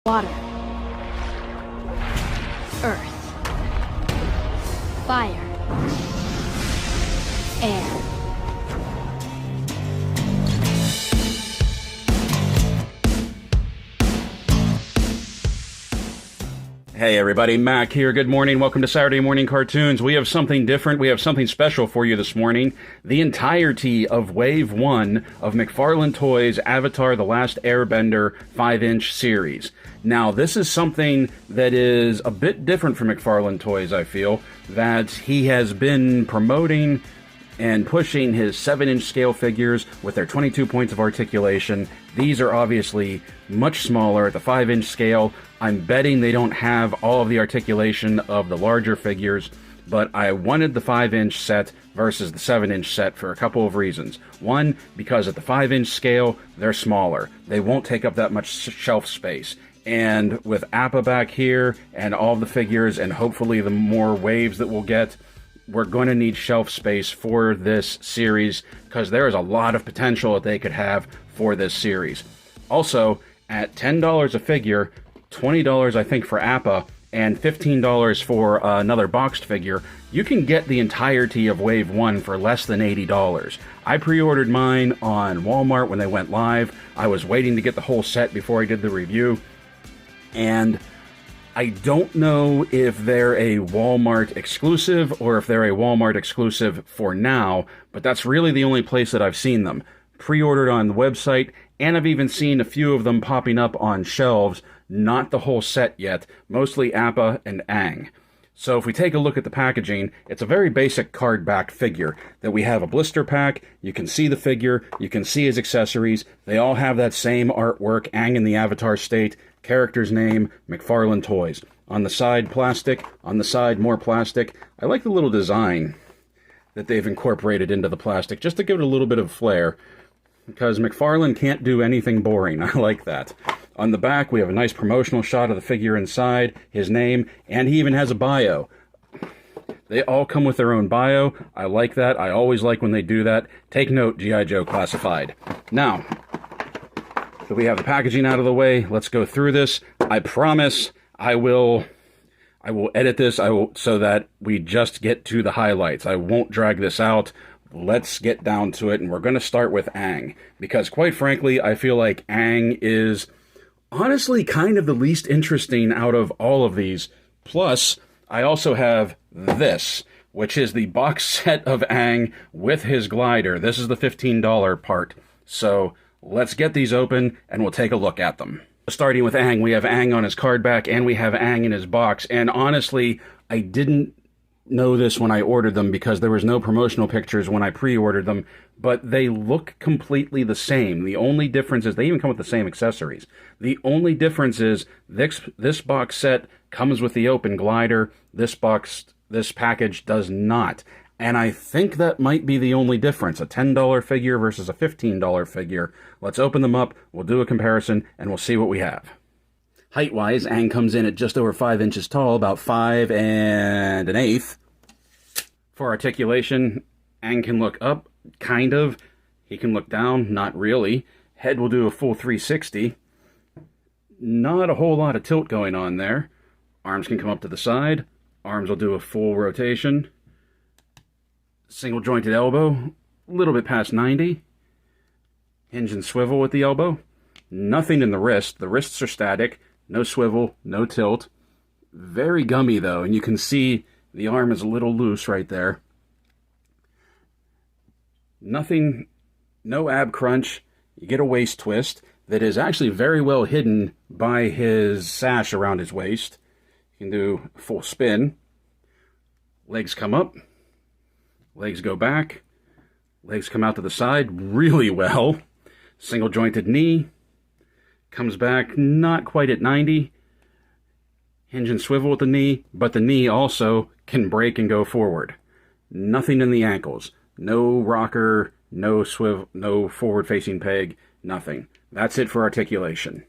Water, earth, fire, air. Hey everybody, Mac here. Good morning. Welcome to Saturday Morning Cartoons. We have something different. We have something special for you this morning. The entirety of Wave 1 of McFarlane Toys' Avatar: The Last Airbender 5-inch series. Now, this is something that is a bit different from McFarlane Toys, I feel, that he has been promoting and pushing his 7-inch scale figures with their 22 points of articulation. These are obviously much smaller at the 5-inch scale. I'm betting they don't have all of the articulation of the larger figures, but I wanted the 5-inch set versus the 7-inch set for a couple of reasons. One, because at the 5-inch scale, they're smaller. They won't take up that much shelf space. And with Appa back here, and all the figures, and hopefully the more waves that we'll get, we're going to need shelf space for this series, because there is a lot of potential that they could have for this series. Also, at $10 a figure, $20 I think for Appa, and $15 for another boxed figure, you can get the entirety of Wave 1 for less than $80. I pre-ordered mine on Walmart when they went live. I was waiting to get the whole set before I did the review, and I don't know if they're a Walmart exclusive or if they're a Walmart exclusive for now, but that's really the only place that I've seen them. Pre-ordered on the website, and I've even seen a few of them popping up on shelves, not the whole set yet, mostly Appa and Aang. So if we take a look at the packaging, it's a very basic card-backed figure, that we have a blister pack, you can see the figure, you can see his accessories, they all have that same artwork, Aang in the Avatar state, character's name, McFarlane Toys. On the side, plastic, on the side, more plastic. I like the little design that they've incorporated into the plastic, just to give it a little bit of flair, because McFarlane can't do anything boring. I like that. On the back, we have a nice promotional shot of the figure inside, his name, and he even has a bio. They all come with their own bio. I like that. I always like when they do that. Take note, G.I. Joe Classified. Now, so we have the packaging out of the way. Let's go through this. I promise I will edit this so that we just get to the highlights. I won't drag this out. Let's get down to it, and we're going to start with Aang, because quite frankly, I feel like Aang is honestly kind of the least interesting out of all of these. Plus, I also have this, which is the box set of Aang with his glider. This is the $15 part. So let's get these open, and we'll take a look at them. Starting with Aang, we have Aang on his card back, and we have Aang in his box. And honestly, I didn't know this when I ordered them because there was no promotional pictures when I pre-ordered them, but they look completely the same. The only difference is they even come with the same accessories. The only difference is this box set comes with the open glider. This package does not. And I think that might be the only difference, a $10 figure versus a $15 figure. Let's open them up, we'll do a comparison, and we'll see what we have. Height-wise, Aang comes in at just over 5 inches tall, about 5 1/8. For articulation, Aang can look up, kind of. He can look down, not really. Head will do a full 360. Not a whole lot of tilt going on there. Arms can come up to the side. Arms will do a full rotation. Single jointed elbow, a little bit past 90. Hinge and swivel with the elbow. Nothing in the wrist. The wrists are static. No swivel, no tilt. Very gummy though, and you can see the arm is a little loose right there. Nothing, no ab crunch. You get a waist twist that is actually very well hidden by his sash around his waist. You can do a full spin. Legs come up. Legs go back. Legs come out to the side really well. Single jointed knee. Comes back not quite at 90. Hinge and swivel with the knee, but the knee also can break and go forward. Nothing in the ankles. No rocker, no swivel, no forward-facing peg, nothing. That's it for articulation.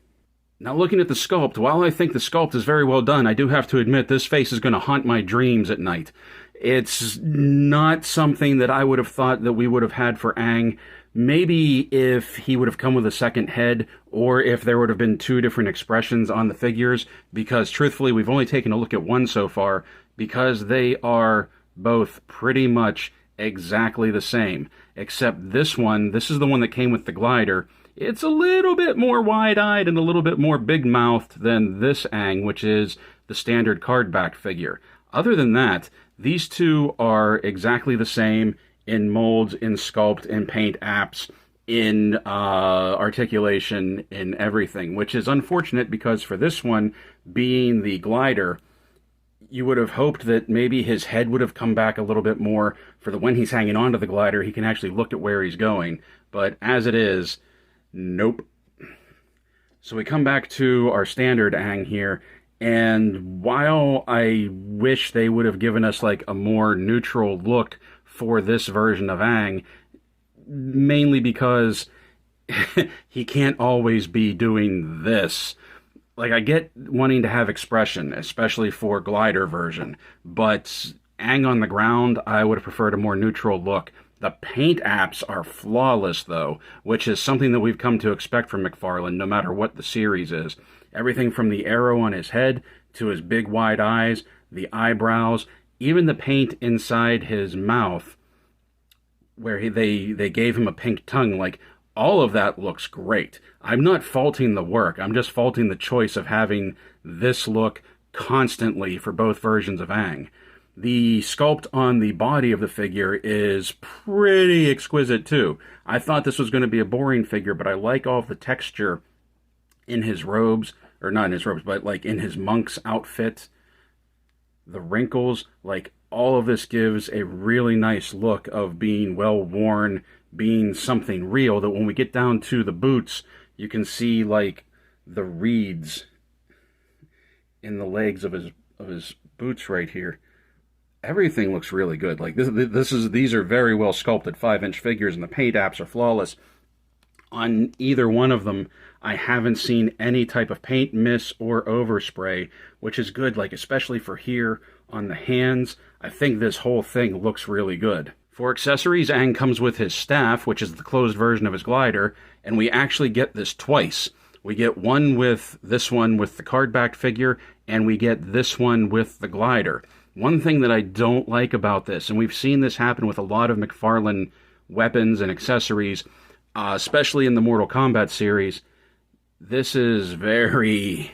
Now looking at the sculpt, while I think the sculpt is very well done, I do have to admit this face is going to haunt my dreams at night. It's not something that I would have thought that we would have had for Aang Maybe if he would have come with a second head, or if there would have been two different expressions on the figures, because truthfully, we've only taken a look at one so far, because they are both pretty much exactly the same. Except this one, this is the one that came with the glider. It's a little bit more wide-eyed and a little bit more big-mouthed than this Aang, which is the standard card-back figure. Other than that, these two are exactly the same in molds, in sculpt, in paint apps, in articulation, in everything, which is unfortunate because for this one, being the glider, you would have hoped that maybe his head would have come back a little bit more for the when he's hanging onto the glider, he can actually look at where he's going. But as it is, nope. So we come back to our standard Aang here, and while I wish they would have given us like a more neutral look for this version of Aang, mainly because he can't always be doing this. Like, I get wanting to have expression, especially for glider version, but Aang on the ground, I would have preferred a more neutral look. The paint apps are flawless, though, which is something that we've come to expect from McFarlane, no matter what the series is. Everything from the arrow on his head, to his big wide eyes, the eyebrows, even the paint inside his mouth, where they gave him a pink tongue, like, all of that looks great. I'm not faulting the work, I'm just faulting the choice of having this look constantly for both versions of Aang. The sculpt on the body of the figure is pretty exquisite too. I thought this was going to be a boring figure, but I like all of the texture in his robes, or not in his robes, but like in his monk's outfit. The wrinkles, like all of this gives a really nice look of being well worn, being something real, that when we get down to the boots, you can see like the reeds in the legs of his boots right here. Everything looks really good. Like these are very well sculpted 5-inch figures, and the paint apps are flawless. On either one of them, I haven't seen any type of paint miss or overspray, which is good, like especially for here on the hands. I think this whole thing looks really good. For accessories, Aang comes with his staff, which is the closed version of his glider, and we actually get this twice. We get one with this one with the card-backed figure, and we get this one with the glider. One thing that I don't like about this, and we've seen this happen with a lot of McFarlane weapons and accessories, especially in the Mortal Kombat series, this is very,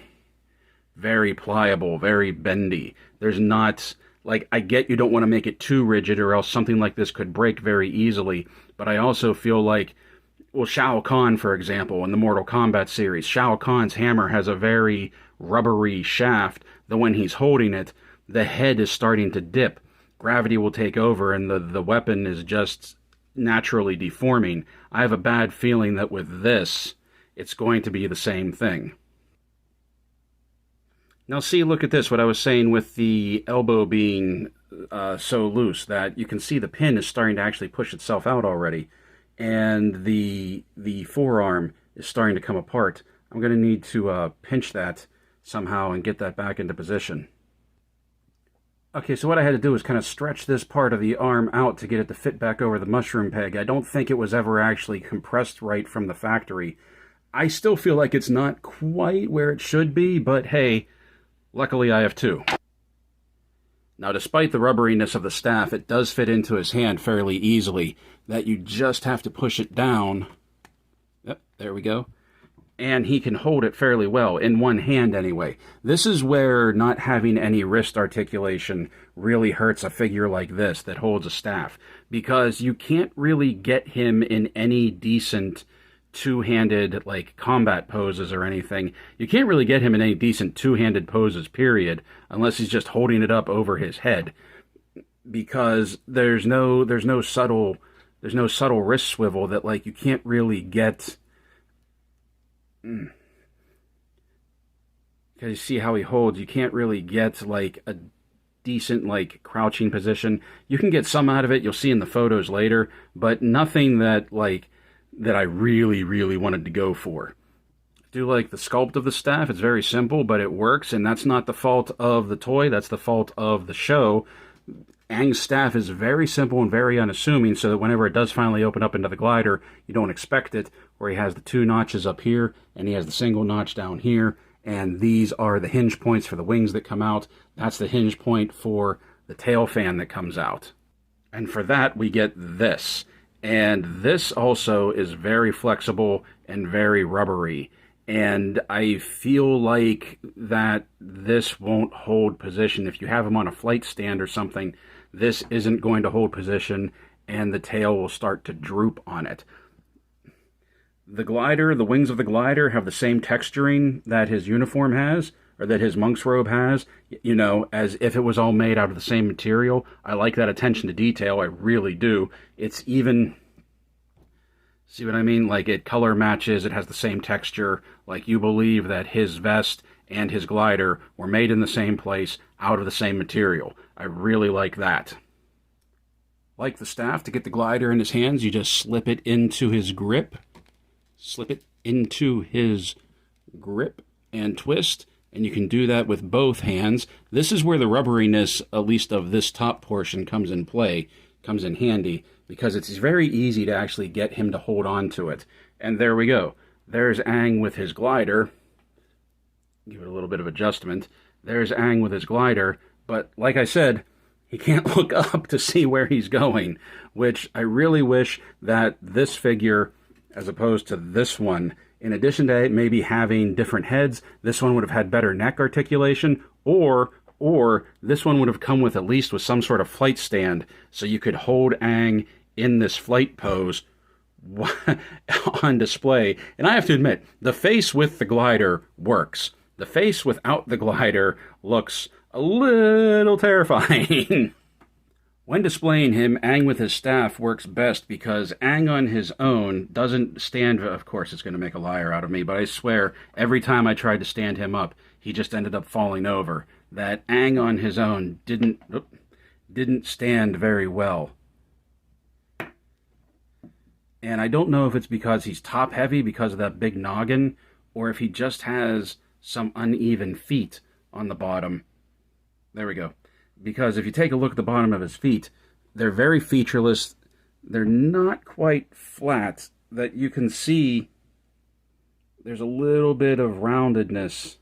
very pliable, very bendy. There's not, like, I get you don't want to make it too rigid or else something like this could break very easily, but I also feel like, well, Shao Kahn, for example, in the Mortal Kombat series, Shao Kahn's hammer has a very rubbery shaft that when he's holding it, the head is starting to dip. Gravity will take over and the weapon is just naturally deforming. I have a bad feeling that with this, it's going to be the same thing. Now see, look at this, what I was saying with the elbow being so loose, that you can see the pin is starting to actually push itself out already. And the forearm is starting to come apart. I'm going to need to pinch that somehow and get that back into position. Okay, so what I had to do was kind of stretch this part of the arm out to get it to fit back over the mushroom peg. I don't think it was ever actually compressed right from the factory. I still feel like it's not quite where it should be, but hey, luckily I have two. Now, despite the rubberiness of the staff, it does fit into his hand fairly easily, that you just have to push it down. Yep, there we go. And he can hold it fairly well, in one hand anyway. This is where not having any wrist articulation really hurts a figure like this that holds a staff, because you can't really get him in any decent two-handed, like, combat poses or anything. You can't really get him in any decent two-handed poses, period, unless he's just holding it up over his head, because there's no subtle wrist swivel that, like, you can't really get. Because you see how he holds, you can't really get like a decent like crouching position. You can get some out of it, you'll see in the photos later, but nothing that I really wanted to go for. I do like the sculpt of the staff. It's very simple, but it works, and that's not the fault of the toy, that's the fault of the show. Aang's staff is very simple and very unassuming, so that whenever it does finally open up into the glider, you don't expect it, where he has the 2 notches up here, and he has the single notch down here, and these are the hinge points for the wings that come out. That's the hinge point for the tail fan that comes out. And for that, we get this. And this also is very flexible and very rubbery. And I feel like that this won't hold position. If you have him on a flight stand or something, this isn't going to hold position, and the tail will start to droop on it. The glider, the wings of the glider have the same texturing that his uniform has, or that his monk's robe has, you know, as if it was all made out of the same material. I like that attention to detail, I really do. It's even, see what I mean? Like, it color matches, it has the same texture, like you believe that his vest and his glider were made in the same place, out of the same material. I really like that. Like the staff, to get the glider in his hands, you just slip it into his grip. Slip it into his grip and twist, and you can do that with both hands. This is where the rubberiness, at least of this top portion, comes in play, comes in handy, because it's very easy to actually get him to hold on to it. And there we go. There's Aang with his glider. Give it a little bit of adjustment. There's Aang with his glider, but like I said, he can't look up to see where he's going, which I really wish that this figure, as opposed to this one, in addition to maybe having different heads, this one would have had better neck articulation, or this one would have come with at least with some sort of flight stand, so you could hold Aang in this flight pose on display. And I have to admit, the face with the glider works. The face without the glider looks a little terrifying. When displaying him, Aang with his staff works best because Aang on his own doesn't stand... Of course, it's going to make a liar out of me, but I swear, every time I tried to stand him up, he just ended up falling over. That Aang on his own didn't stand very well. And I don't know if it's because he's top-heavy because of that big noggin, or if he just has some uneven feet on the bottom. There we go. Because if you take a look at the bottom of his feet, they're very featureless. They're not quite flat. That you can see there's a little bit of roundedness.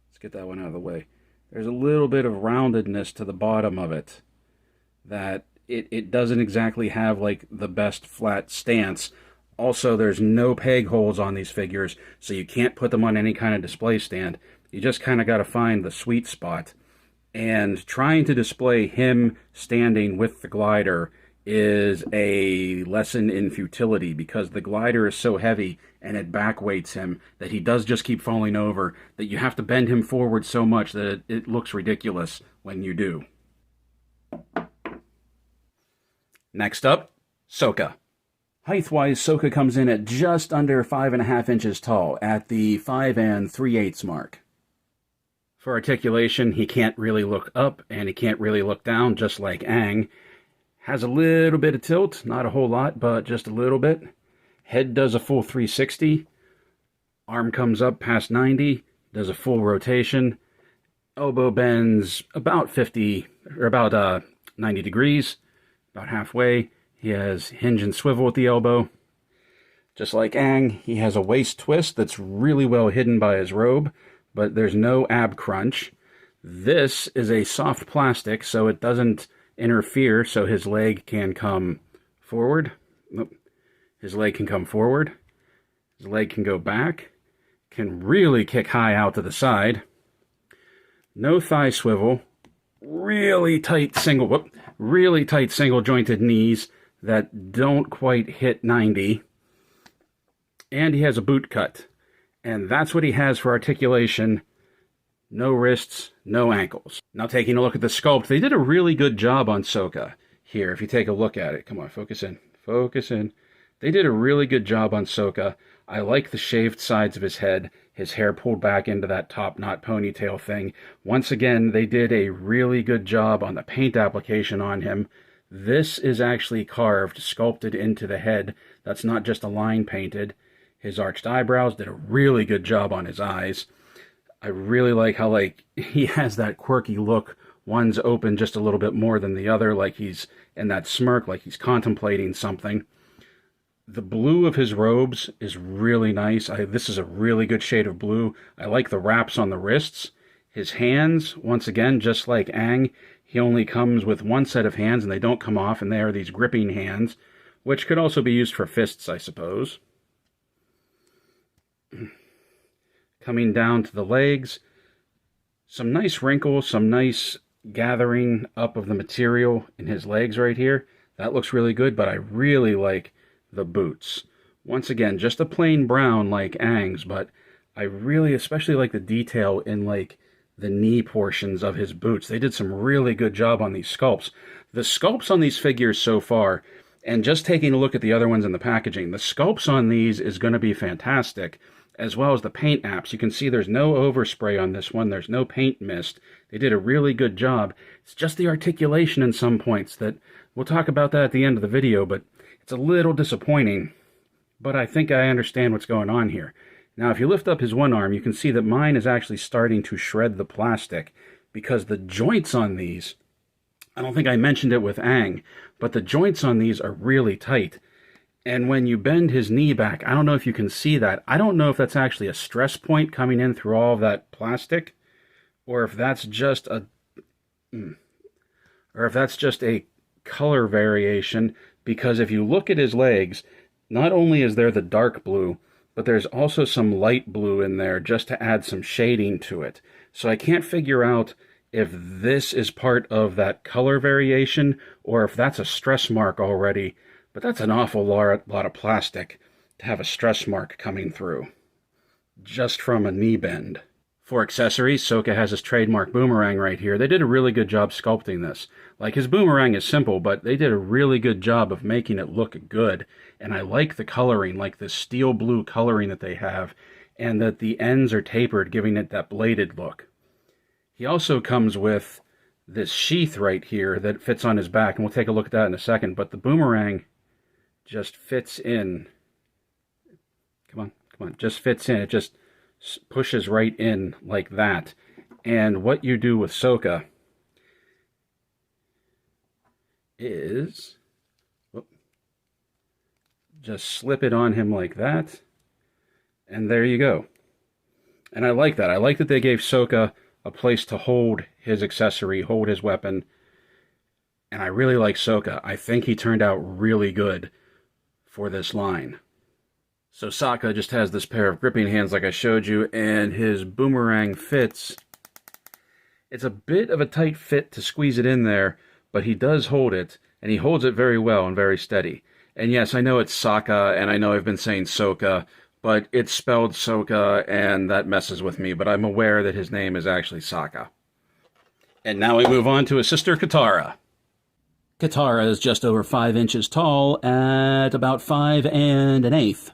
Let's get that one out of the way. There's a little bit of roundedness to the bottom of it. That it doesn't exactly have like the best flat stance. Also, there's no peg holes on these figures, so you can't put them on any kind of display stand. You just kind of got to find the sweet spot. And trying to display him standing with the glider is a lesson in futility, because the glider is so heavy and it backweights him that he does just keep falling over, that you have to bend him forward so much that it looks ridiculous when you do. Next up, Sokka. Height-wise, Sokka comes in at just under 5.5 inches tall, at the 5 3/8 mark. For articulation, he can't really look up, and he can't really look down, just like Aang. Has a little bit of tilt, not a whole lot, but just a little bit. Head does a full 360. Arm comes up past 90, does a full rotation. Elbow bends about 90 degrees, about halfway. He has hinge and swivel at the elbow. Just like Aang, he has a waist twist that's really well hidden by his robe, but there's no ab crunch. This is a soft plastic, so it doesn't interfere, so his leg can come forward. Nope. His leg can come forward. His leg can go back. Can really kick high out to the side. No thigh swivel. Really tight single jointed knees that don't quite hit 90. And he has a boot cut. And that's what he has for articulation. No wrists, no ankles. Now taking a look at the sculpt, they did a really good job on Sokka here. If you take a look at it, come on, focus in, focus in. They did a really good job on Sokka. I like the shaved sides of his head, his hair pulled back into that top knot ponytail thing. Once again, they did a really good job on the paint application on him. This is actually carved, sculpted into the head. That's not just a line painted. His arched eyebrows did a really good job on his eyes. I really like how he has that quirky look One's open just a little bit more than the other, like he's in that smirk, like he's contemplating something. The blue of his robes is really nice. This is a really good shade of blue. I like the wraps on the wrists. His hands, once again, just like Aang, he only comes with one set of hands and they don't come off, and they are these gripping hands, which could also be used for fists, I suppose. Coming down to the legs, some nice wrinkles, some nice gathering up of the material in his legs right here. That looks really good, but I really like the boots. Once again, just a plain brown like Aang's, but I really especially like the detail in like the knee portions of his boots. They did some really good job on these sculpts. The sculpts on these figures so far, and just taking a look at the other ones in the packaging, the sculpts on these is going to be fantastic, as well as the paint apps. You can see there's no overspray on this one. There's no paint mist. They did a really good job. It's just the articulation in some points that we'll talk about that at the end of the video, but it's a little disappointing, but I think I understand what's going on here. Now, if you lift up his one arm, you can see that mine is actually starting to shred the plastic, because the joints on these, I don't think I mentioned it with Aang, but the joints on these are really tight. And when you bend his knee back, I don't know if you can see that. I don't know if that's actually a stress point coming in through all of that plastic, or if that's just a color variation. Because if you look at his legs, not only is there the dark blue, but there's also some light blue in there just to add some shading to it. So I can't figure out if this is part of that color variation or if that's a stress mark already. But that's an awful lot of plastic to have a stress mark coming through just from a knee bend. For accessories, Sokka has his trademark boomerang right here. They did a really good job sculpting this. Like, his boomerang is simple, but they did a really good job of making it look good. And I like the coloring, like the steel blue coloring that they have, and that the ends are tapered, giving it that bladed look. He also comes with this sheath right here that fits on his back, and we'll take a look at that in a second, but the boomerang just fits in. Come on, just fits in. It just pushes right in like that. And what you do with Sokka is just slip it on him like that, and there you go. And I like that. I like that they gave Sokka a place to hold his accessory, hold his weapon, and I really like Sokka. I think he turned out really good for this line. So Sokka just has this pair of gripping hands like I showed you, and his boomerang fits. It's a bit of a tight fit to squeeze it in there, but he does hold it, and he holds it very well and very steady. And yes, I know it's Sokka, and I know I've been saying Sokka, but it's spelled Sokka, and that messes with me, but I'm aware that his name is actually Sokka. And now we move on to his sister, Katara. Katara is just over 5 inches tall at about 5 1/8.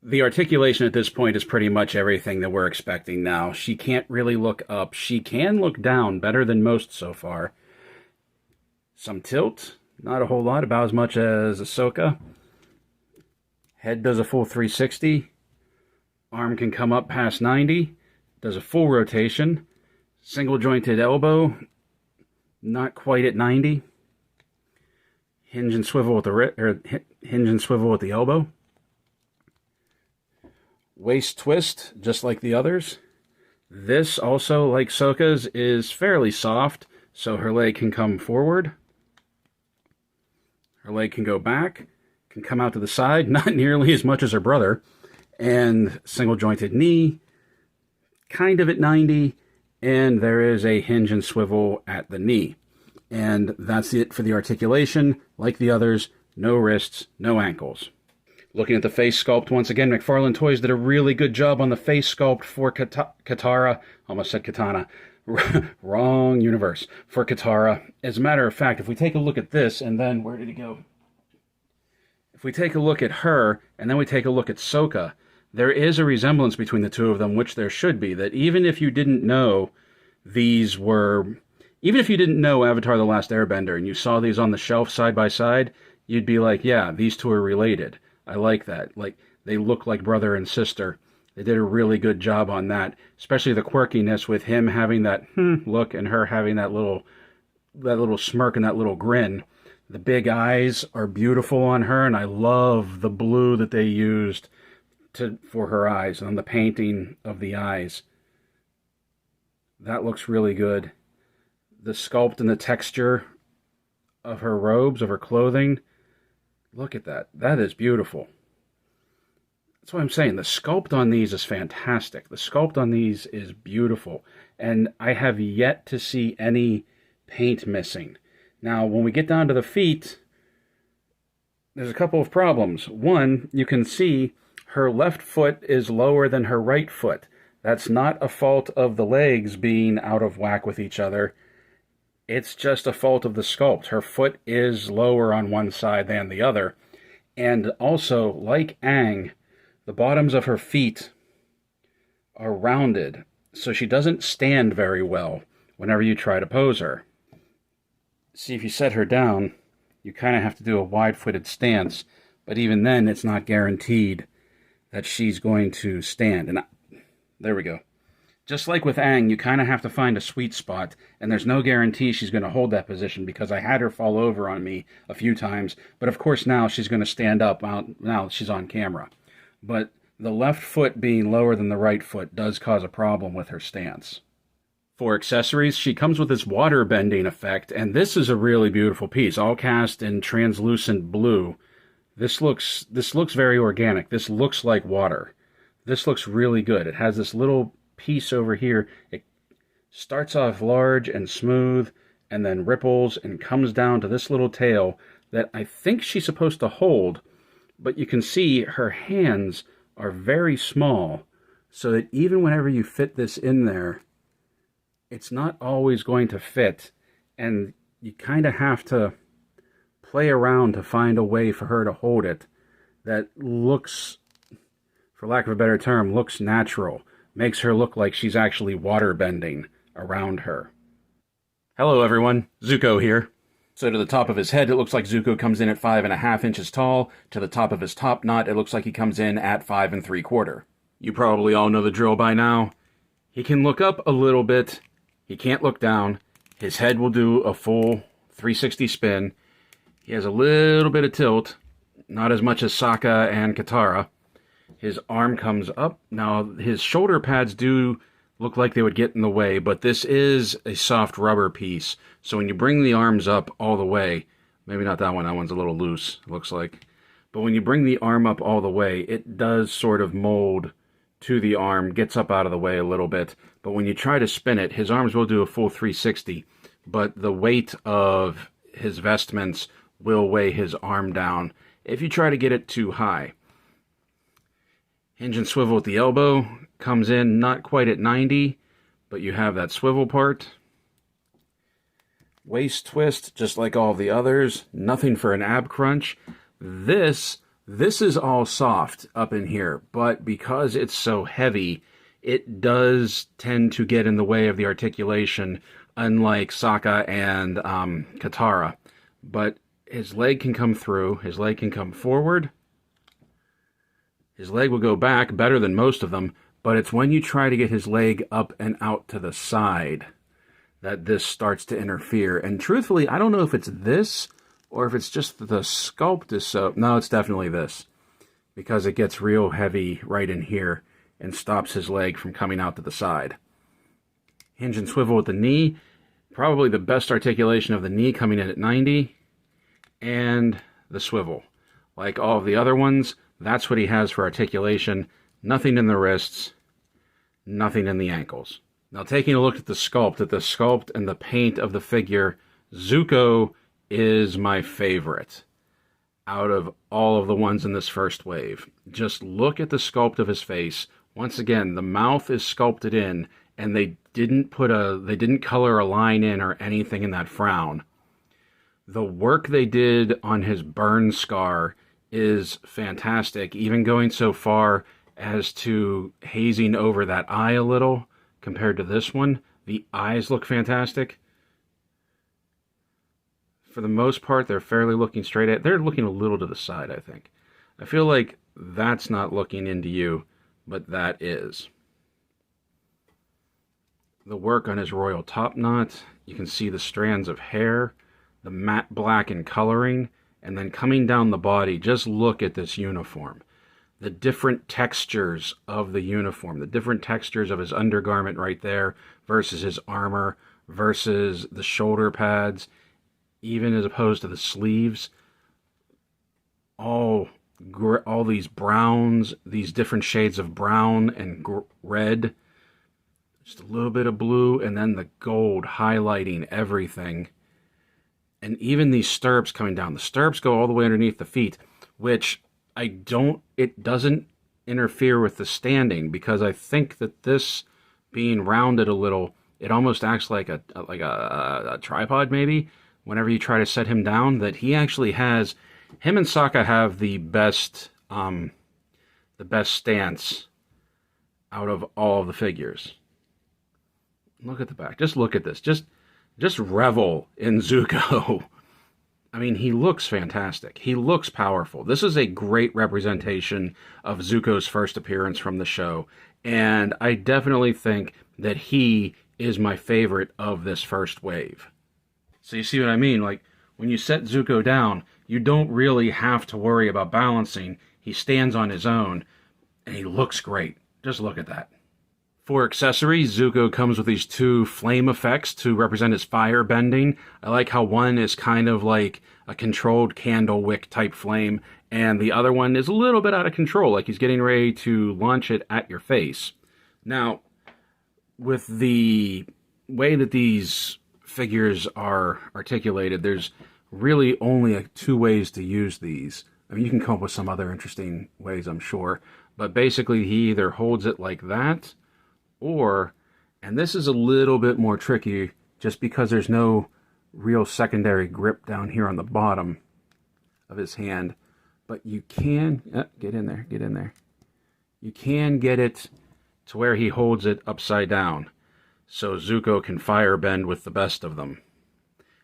The articulation at this point is pretty much everything that we're expecting now. She can't really look up. She can look down better than most so far. Some tilt, not a whole lot, about as much as Ahsoka. Head does a full 360. Arm can come up past 90. Does a full rotation. Single jointed elbow, not quite at 90. Hinge and swivel at the elbow. Waist twist, just like the others. This also, like Sokka's, is fairly soft, so her leg can come forward. Her leg can go back, can come out to the side, not nearly as much as her brother. And single jointed knee, kind of at 90, and there is a hinge and swivel at the knee. And that's it for the articulation. Like the others, no wrists, no ankles. Looking at the face sculpt once again, McFarlane Toys did a really good job on the face sculpt for Katara. Almost said Katana. Wrong universe. For Katara. As a matter of fact, if we take a look at this, and then, where did it go? If we take a look at her, and then we take a look at Sokka, there is a resemblance between the two of them, which there should be, that even if you didn't know these were... Even if you didn't know Avatar: The Last Airbender, and you saw these on the shelf side by side, you'd be like, yeah, these two are related. I like that. Like, they look like brother and sister. They did a really good job on that, especially the quirkiness with him having that look and her having that little smirk and that little grin. The big eyes are beautiful on her, and I love the blue that they used for her eyes and the painting of the eyes. That looks really good. The sculpt and the texture of her robes, of her clothing. Look at that. That is beautiful. That's what I'm saying. The sculpt on these is fantastic. The sculpt on these is beautiful. And I have yet to see any paint missing. Now, when we get down to the feet, there's a couple of problems. One, you can see her left foot is lower than her right foot. That's not a fault of the legs being out of whack with each other. It's just a fault of the sculpt. Her foot is lower on one side than the other. And also, like Aang, the bottoms of her feet are rounded, so she doesn't stand very well whenever you try to pose her. See, if you set her down, you kind of have to do a wide-footed stance, but even then, it's not guaranteed that she's going to stand. And there we go. Just like with Aang, you kind of have to find a sweet spot, and there's no guarantee she's going to hold that position because I had her fall over on me a few times, but of course now she's going to stand up now she's on camera. But the left foot being lower than the right foot does cause a problem with her stance. For accessories, she comes with this water bending effect, and this is a really beautiful piece, all cast in translucent blue. This looks very organic. This looks like water. This looks really good. It has this little piece over here. It starts off large and smooth and then ripples and comes down to this little tail that I think she's supposed to hold, but you can see her hands are very small, so that even whenever you fit this in there, it's not always going to fit, and you kind of have to play around to find a way for her to hold it that looks, for lack of a better term, looks natural. Makes her look like she's actually water bending around her. Hello everyone, Zuko here. So to the top of his head, it looks like Zuko comes in at 5.5 inches tall. To the top of his top knot, it looks like he comes in at 5 3/4. You probably all know the drill by now. He can look up a little bit. He can't look down. His head will do a full 360 spin. He has a little bit of tilt, not as much as Sokka and Katara. His arm comes up. Now, his shoulder pads do look like they would get in the way, but this is a soft rubber piece. So when you bring the arms up all the way, maybe not that one's a little loose, it looks like. But when you bring the arm up all the way, it does sort of mold to the arm, gets up out of the way a little bit. But when you try to spin it, his arms will do a full 360, but the weight of his vestments will weigh his arm down if you try to get it too high. Hinge and swivel at the elbow comes in not quite at 90, but you have that swivel part. Waist twist, just like all the others. Nothing for an ab crunch. This is all soft up in here, but because it's so heavy, it does tend to get in the way of the articulation, unlike Sokka and Katara. But his leg can come through, his leg can come forward. His leg will go back better than most of them, but it's when you try to get his leg up and out to the side that this starts to interfere. And truthfully, I don't know if it's this or if it's just the sculpt is so... No, it's definitely this, because it gets real heavy right in here and stops his leg from coming out to the side. Hinge and swivel at the knee. Probably the best articulation of the knee, coming in at 90. And the swivel. Like all of the other ones, that's what he has for articulation. Nothing in the wrists, nothing in the ankles. Now, taking a look at the sculpt and the paint of the figure, Zuko is my favorite out of all of the ones in this first wave. Just look at the sculpt of his face. Once again, the mouth is sculpted in, and they didn't color a line in or anything in that frown. The work they did on his burn scar is fantastic, even going so far as to hazing over that eye a little compared to this one. The eyes look fantastic. For the most part, they're fairly looking they're looking a little to the side, I think. I feel like that's not looking into you, but that is. The work on his royal top knot, you can see the strands of hair, the matte black in coloring, and then coming down the body, just look at this uniform. The different textures of the uniform, the different textures of his undergarment right there versus his armor versus the shoulder pads, even as opposed to the sleeves. All these browns, these different shades of brown and red, just a little bit of blue, and then the gold highlighting everything. And even these stirrups coming down. The stirrups go all the way underneath the feet, which it doesn't interfere with the standing, because I think that this being rounded a little, it almost acts like a tripod maybe, whenever you try to set him down, that he actually has, him and Sokka have the best stance out of all of the figures. Look at the back. Just look at this. Just revel in Zuko. I mean, he looks fantastic. He looks powerful. This is a great representation of Zuko's first appearance from the show, and I definitely think that he is my favorite of this first wave. So you see what I mean? Like, when you set Zuko down, you don't really have to worry about balancing. He stands on his own, and he looks great. Just look at that. For accessories, Zuko comes with these two flame effects to represent his fire bending. I like how one is kind of like a controlled candle wick type flame, and the other one is a little bit out of control, like he's getting ready to launch it at your face. Now, with the way that these figures are articulated, there's really only two ways to use these. I mean, you can come up with some other interesting ways, I'm sure, but basically he either holds it like that, or, and this is a little bit more tricky just because there's no real secondary grip down here on the bottom of his hand, but you can, get in there. You can get it to where he holds it upside down, so Zuko can fire bend with the best of them.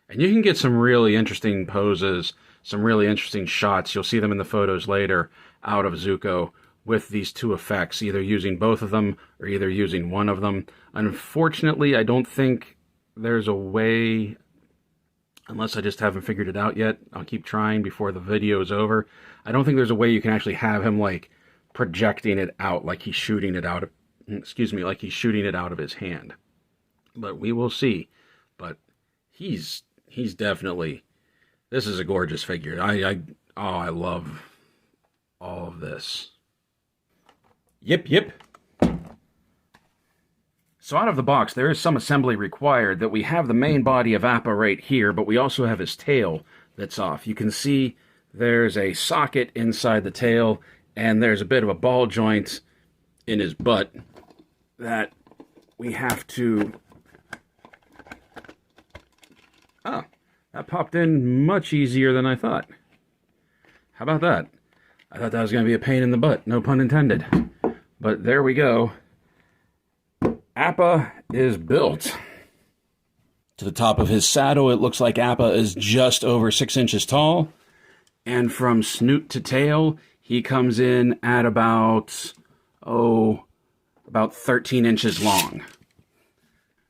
And you can get some really interesting poses, some really interesting shots, you'll see them in the photos later, out of Zuko, with these two effects, either using both of them or either using one of them. Unfortunately, I don't think there's a way, unless I just haven't figured it out yet. I'll keep trying before the video is over. I don't think there's a way you can actually have him like projecting it out, like he's shooting it out of, like he's shooting it out of his hand. But we will see. But he's definitely, this is a gorgeous figure. I love all of this. Yep. So out of the box, there is some assembly required. That we have the main body of Appa right here, but we also have his tail that's off. You can see there's a socket inside the tail, and there's a bit of a ball joint in his butt that we have to... Oh, that popped in much easier than I thought. How about that? I thought that was going to be a pain in the butt, no pun intended. But there we go. Appa is built. To the top of his saddle, it looks like Appa is just over 6 inches tall. And from snoot to tail, he comes in at about 13 inches long.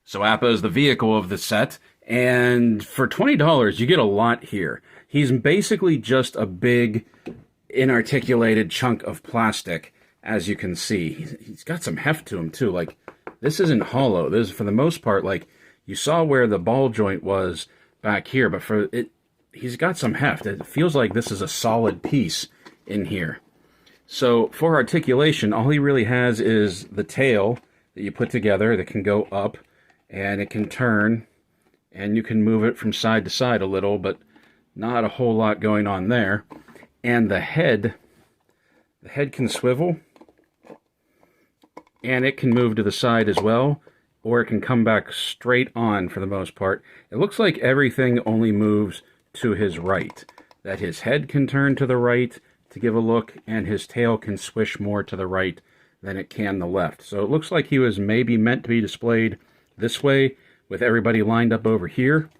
So Appa is the vehicle of the set. And for $20, you get a lot here. He's basically just a big, inarticulated chunk of plastic, as you can see. He's got some heft to him, too. Like, this isn't hollow. This is, for the most part, like, you saw where the ball joint was back here, but for it, he's got some heft. It feels like this is a solid piece in here. So, for articulation, all he really has is the tail that you put together that can go up, and it can turn, and you can move it from side to side a little, but not a whole lot going on there. And the head can swivel, and it can move to the side as well, or it can come back straight on for the most part. It looks like everything only moves to his right. That his head can turn to the right to give a look, and his tail can swish more to the right than it can the left. So it looks like he was maybe meant to be displayed this way, with everybody lined up over here.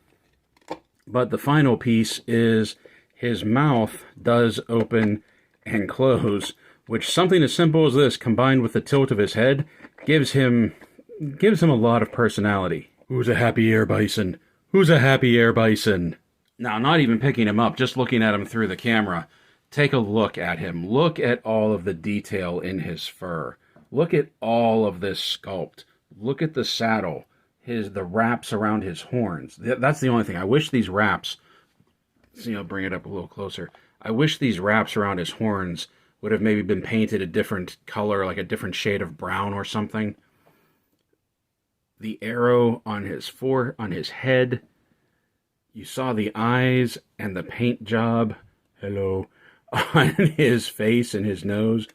But the final piece is his mouth does open and close, which something as simple as this, combined with the tilt of his head, gives him a lot of personality. Who's a happy air bison? Who's a happy air bison? Now, not even picking him up, just looking at him through the camera, take a look at him. Look at all of the detail in his fur. Look at all of this sculpt. Look at the saddle, the wraps around his horns. That's the only thing. I wish these wraps, see, I'll bring it up a little closer. I wish these wraps around his horns would have maybe been painted a different color, like a different shade of brown or something. The arrow on his head. You saw the eyes and the paint job, hello, on his face and his nose.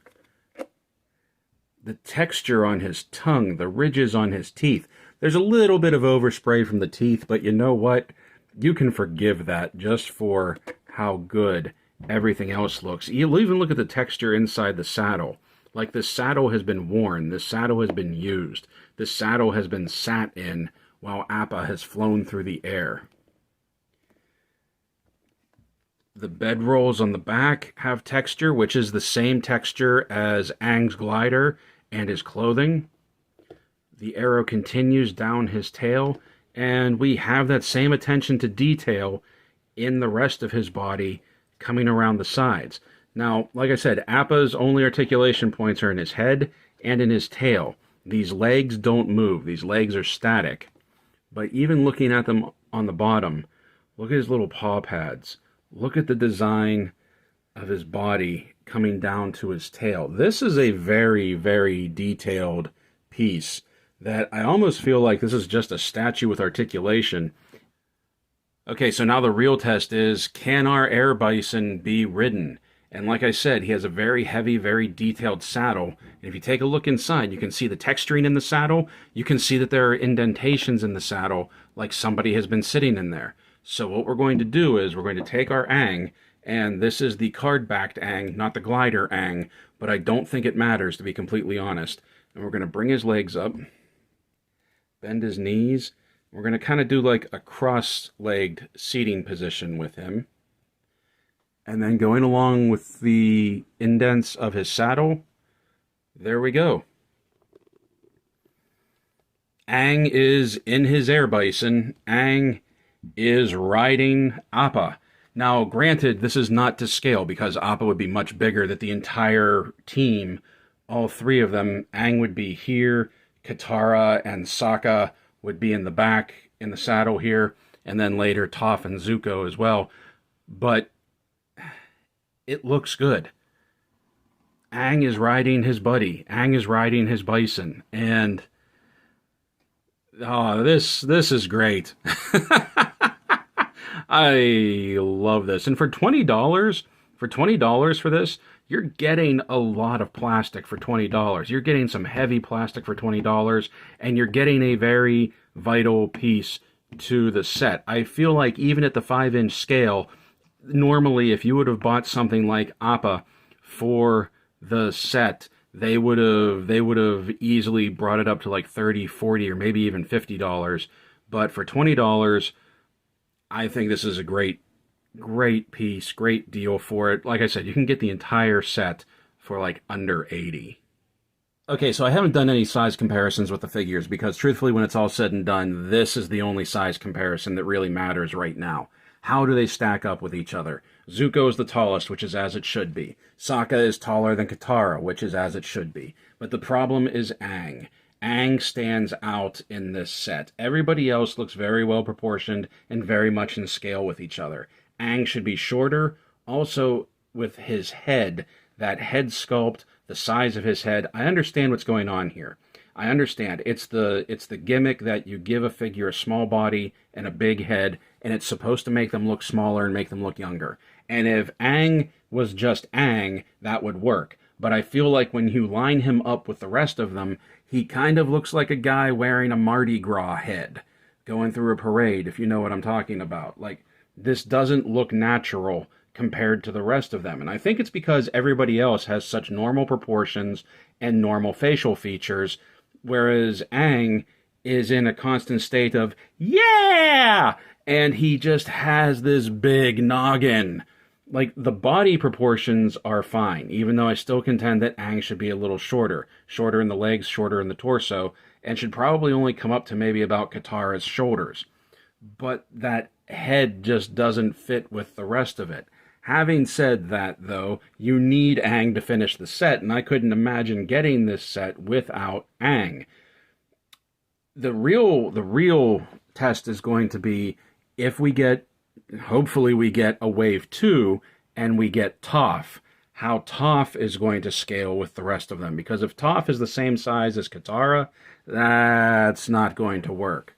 The texture on his tongue, the ridges on his teeth. There's a little bit of overspray from the teeth, but you know what? You can forgive that just for how good everything else looks. You'll even look at the texture inside the saddle. Like this saddle has been worn. This saddle has been used. This saddle has been sat in while Appa has flown through the air. The bedrolls on the back have texture, which is the same texture as Aang's glider and his clothing. The arrow continues down his tail, and we have that same attention to detail in the rest of his body coming around the sides. Now, like I said, Appa's only articulation points are in his head and in his tail. These legs don't move. These legs are static. But even looking at them on the bottom, look at his little paw pads. Look at the design of his body coming down to his tail. This is a very, very detailed piece that I almost feel like this is just a statue with articulation. Okay, so now the real test is, can our air bison be ridden? And like I said, he has a very heavy, very detailed saddle. And if you take a look inside, you can see the texturing in the saddle. You can see that there are indentations in the saddle, like somebody has been sitting in there. So what we're going to do is we're going to take our Aang, and this is the card-backed Aang, not the glider Aang, but I don't think it matters, to be completely honest. And we're going to bring his legs up, bend his knees. We're going to kind of do like a cross-legged seating position with him. And then going along with the indents of his saddle, there we go. Aang is in his air bison. Aang is riding Appa. Now, granted, this is not to scale because Appa would be much bigger, that the entire team, all three of them, Aang would be here, Katara and Sokka would be in the back in the saddle here, and then later Toph and Zuko as well. But it looks good. Aang is riding his buddy. Aang is riding his bison. And oh, this is great. I love this. And for $20 for this, you're getting a lot of plastic for $20. You're getting some heavy plastic for $20, and you're getting a very vital piece to the set. I feel like even at the 5-inch scale, normally if you would have bought something like Appa for the set, they would have easily brought it up to like $30, $40, or maybe even $50. But for $20, I think this is a great piece, great deal for it. Like I said, you can get the entire set for like under $80. Okay, so I haven't done any size comparisons with the figures because truthfully, when it's all said and done, this is the only size comparison that really matters right now. How do they stack up with each other? Zuko is the tallest, which is as it should be. Sokka is taller than Katara, which is as it should be. But the problem is Aang. Aang stands out in this set. Everybody else looks very well proportioned and very much in scale with each other. Aang should be shorter. Also, with his head, that head sculpt, the size of his head, I understand what's going on here. I understand. It's the gimmick that you give a figure a small body and a big head, and it's supposed to make them look smaller and make them look younger. And if Aang was just Aang, that would work. But I feel like when you line him up with the rest of them, he kind of looks like a guy wearing a Mardi Gras head, going through a parade, if you know what I'm talking about. Like, this doesn't look natural compared to the rest of them. And I think it's because everybody else has such normal proportions and normal facial features, whereas Aang is in a constant state of, yeah! And he just has this big noggin. Like, the body proportions are fine, even though I still contend that Aang should be a little shorter. Shorter in the legs, shorter in the torso, and should probably only come up to maybe about Katara's shoulders. But that head just doesn't fit with the rest of it. Having said that, though, you need Aang to finish the set, and I couldn't imagine getting this set without Aang. The real test is going to be if we get, hopefully we get a Wave 2 and we get Toph, how Toph is going to scale with the rest of them. Because if Toph is the same size as Katara, that's not going to work.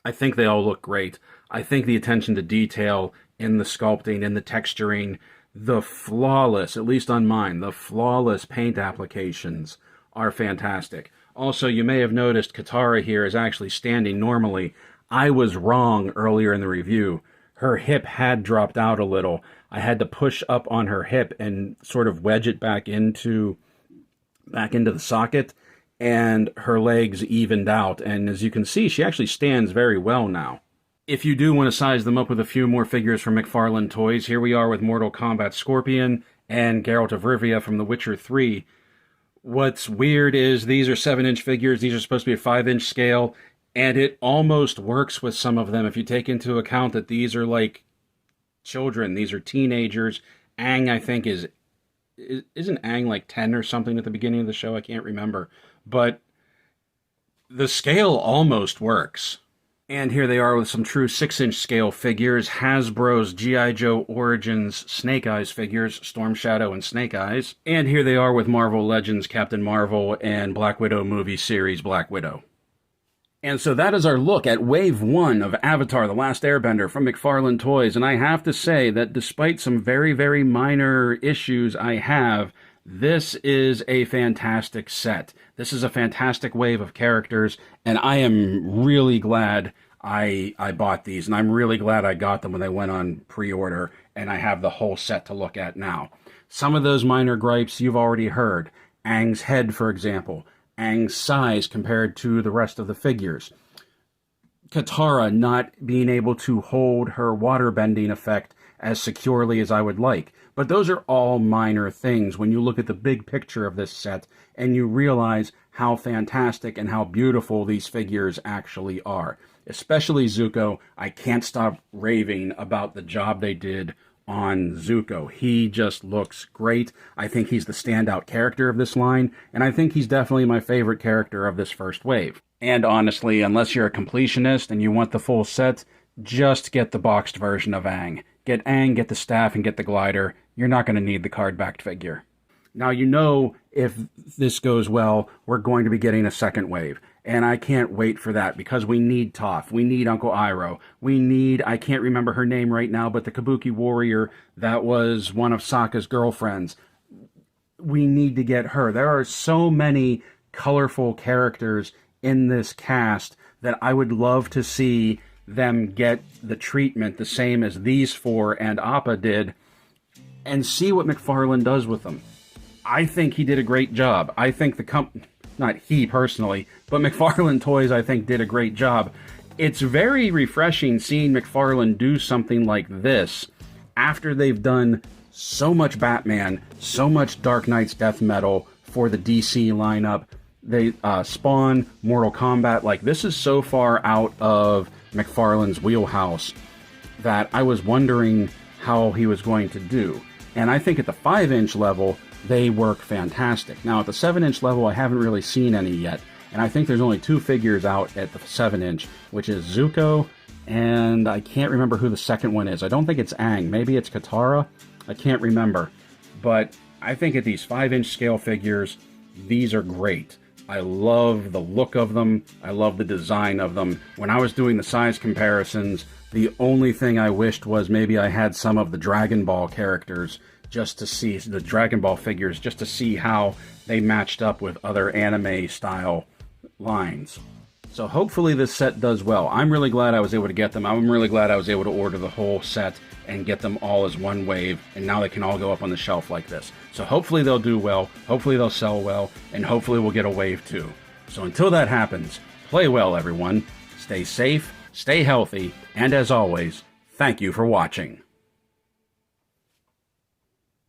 I think they all look great. I think the attention to detail in the sculpting, in the texturing, the flawless, at least on mine, the flawless paint applications are fantastic. Also, you may have noticed Katara here is actually standing normally. I was wrong earlier in the review. Her hip had dropped out a little. I had to push up on her hip and sort of wedge it back into the socket, and her legs evened out. And as you can see, she actually stands very well now. If you do want to size them up with a few more figures from McFarlane Toys, here we are with Mortal Kombat Scorpion and Geralt of Rivia from The Witcher 3. What's weird is these are 7-inch figures. These are supposed to be a 5-inch scale, and it almost works with some of them if you take into account that these are like children. These are teenagers. Aang, I think, isn't Aang like 10 or something at the beginning of the show? I can't remember. But the scale almost works. And here they are with some true 6-inch scale figures. Hasbro's G.I. Joe Origins Snake Eyes figures, Storm Shadow and Snake Eyes. And here they are with Marvel Legends Captain Marvel and Black Widow movie series Black Widow. And so that is our look at Wave 1 of Avatar: The Last Airbender from McFarlane Toys. And I have to say that despite some very, very minor issues I have, this is a fantastic set. This is a fantastic wave of characters, and I am really glad I bought these, and I'm really glad I got them when they went on pre-order, and I have the whole set to look at now. Some of those minor gripes you've already heard. Aang's head, for example. Aang's size compared to the rest of the figures. Katara not being able to hold her waterbending effect as securely as I would like. But those are all minor things when you look at the big picture of this set and you realize how fantastic and how beautiful these figures actually are. Especially Zuko. I can't stop raving about the job they did on Zuko. He just looks great. I think he's the standout character of this line, and I think he's definitely my favorite character of this first wave. And honestly, unless you're a completionist and you want the full set, just get the boxed version of Aang. Get Aang, get the staff, and get the glider. You're not going to need the card-backed figure. Now, you know, if this goes well, we're going to be getting a second wave. And I can't wait for that, because we need Toph. We need Uncle Iroh. We need, I can't remember her name right now, but the Kabuki warrior that was one of Sokka's girlfriends. We need to get her. There are so many colorful characters in this cast that I would love to see them get the treatment the same as these four and Appa did, and see what McFarlane does with them. I think he did a great job. I think the company, not he personally, but McFarlane Toys, I think, did a great job. It's very refreshing seeing McFarlane do something like this after they've done so much Batman, so much Dark Knight's Death Metal for the DC lineup. They Spawn, Mortal Kombat, like this is so far out of McFarlane's wheelhouse that I was wondering how he was going to do. And I think at the 5-inch level, they work fantastic. Now, at the 7-inch level, I haven't really seen any yet. And I think there's only 2 figures out at the 7-inch, which is Zuko, and I can't remember who the second one is. I don't think it's Aang. Maybe it's Katara. I can't remember. But I think at these 5-inch scale figures, these are great. I love the look of them. I love the design of them. When I was doing the size comparisons, the only thing I wished was maybe I had some of the Dragon Ball characters just to see, the Dragon Ball figures, just to see how they matched up with other anime-style lines. So hopefully this set does well. I'm really glad I was able to get them. I'm really glad I was able to order the whole set and get them all as one wave, and now they can all go up on the shelf like this. So hopefully they'll do well, hopefully they'll sell well, and hopefully we'll get a wave too. So until that happens, play well, everyone. Stay safe, stay healthy, and as always, thank you for watching.